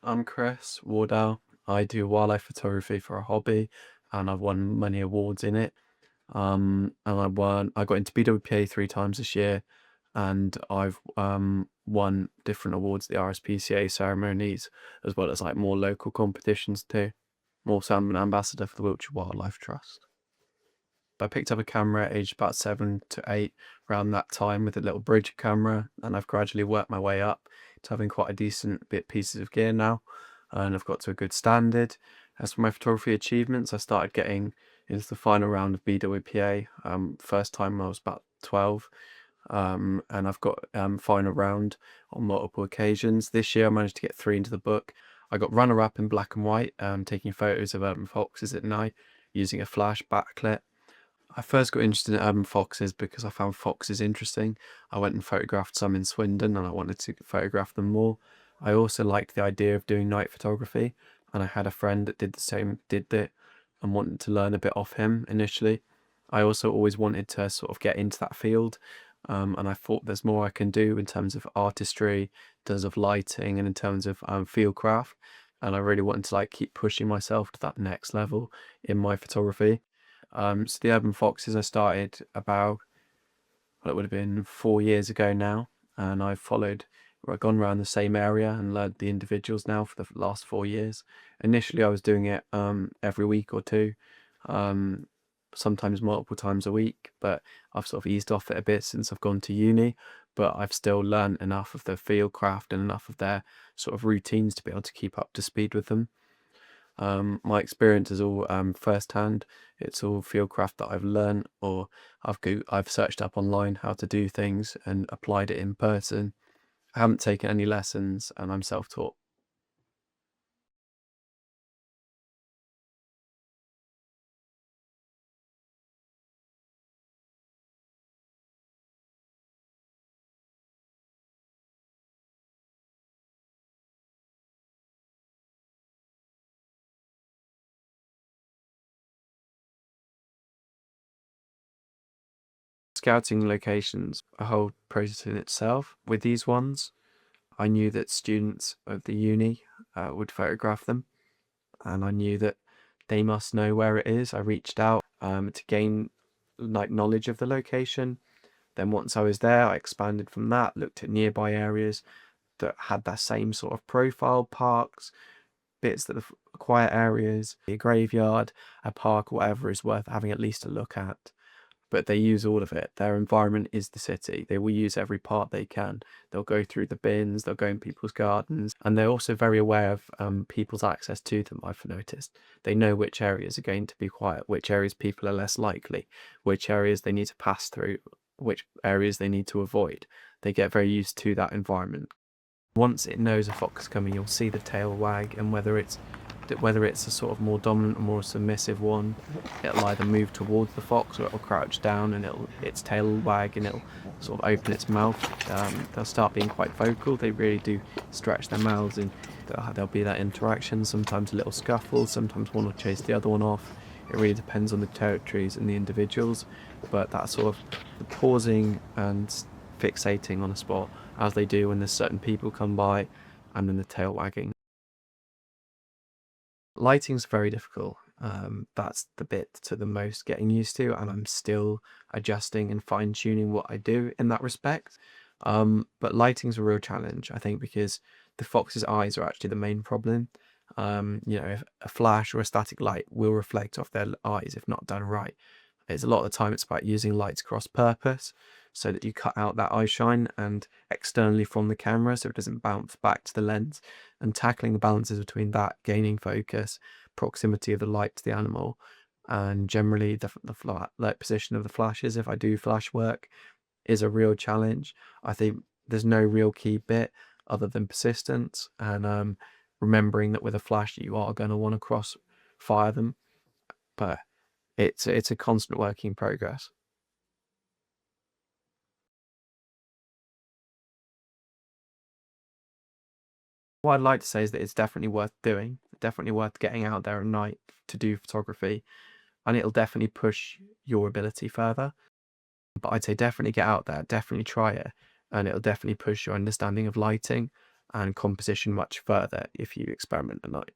I'm Chris Wardell. I do wildlife photography for a hobby, and I've won many awards in it. And I got into BWPA 3 times this year, and I've won different awards at the RSPCA ceremonies, as well as like more local competitions too. I'm also an ambassador for the Wiltshire Wildlife Trust. I picked up a camera aged about 7 to 8, around that time, with a little bridge camera, and I've gradually worked my way up to having quite a decent bit pieces of gear now, and I've got to a good standard. As for my photography achievements, I started getting into the final round of BWPA. First time I was about 12, and I've got final round on multiple occasions. This year I managed to get 3 into the book. I got runner-up in black and white, taking photos of urban foxes at night using a flash backlit. I first got interested in urban foxes because I found foxes interesting. I went and photographed some in Swindon and I wanted to photograph them more. I also liked the idea of doing night photography, and I had a friend that did the same, did that, and wanted to learn a bit off him initially. I also always wanted to sort of get into that field, and I thought there's more I can do in terms of artistry, in terms of lighting, and in terms of field craft. And I really wanted to like keep pushing myself to that next level in my photography. So the urban foxes I started about, well, it would have been 4 years ago now, and I've gone around the same area and learned the individuals now for the last 4 years. Initially, I was doing it every week or two, um, sometimes multiple times a week, but I've sort of eased off it a bit since I've gone to uni. But I've still learned enough of the field craft and enough of their sort of routines to be able to keep up to speed with them. My experience is all first-hand. It's all fieldcraft that I've learned, or I've searched up online how to do things and applied it in person. I haven't taken any lessons, and I'm self-taught. Scouting locations, a whole process in itself. With these ones, I knew that students of the uni would photograph them, and I knew that they must know where it is. I reached out to gain like knowledge of the location. Then once I was there, I expanded from that, looked at nearby areas that had that same sort of profile, parks, bits that are quiet areas, a graveyard, a park, whatever is worth having at least a look at. But they use all of it. Their environment is the city. They will use every part they can. They'll go through the bins, they'll go in people's gardens, and they're also very aware of people's access to them, I've noticed. They know which areas are going to be quiet, which areas people are less likely, which areas they need to pass through, which areas they need to avoid. They get very used to that environment. Once it knows a fox is coming, you'll see the tail wag, and whether it's a sort of more dominant or more submissive one, it'll either move towards the fox or it'll crouch down and its tail will wag and it'll sort of open its mouth. They'll start being quite vocal. They really do stretch their mouths, and there'll be that interaction. Sometimes a little scuffle. Sometimes one will chase the other one off. It really depends on the territories and the individuals. But that sort of the pausing and fixating on a spot, as they do when there's certain people come by, and then the tail wagging. Lighting's very difficult. That's the bit to the most getting used to, and I'm still adjusting and fine tuning what I do in that respect. But lighting's a real challenge, I think, because the fox's eyes are actually the main problem. If a flash or a static light will reflect off their eyes if not done right. It's a lot of the time it's about using lights cross purpose so that you cut out that eye shine and externally from the camera so it doesn't bounce back to the lens, and tackling the balances between that, gaining focus, proximity of the light to the animal, and generally the light position of the flashes, if I do flash work, is a real challenge. I think there's no real key bit other than persistence and remembering that with a flash you are going to want to cross fire them, but it's a constant work in progress. What I'd like to say is that it's definitely worth doing, definitely worth getting out there at night to do photography, and it'll definitely push your ability further. But I'd say definitely get out there, definitely try it, and it'll definitely push your understanding of lighting and composition much further if you experiment at night.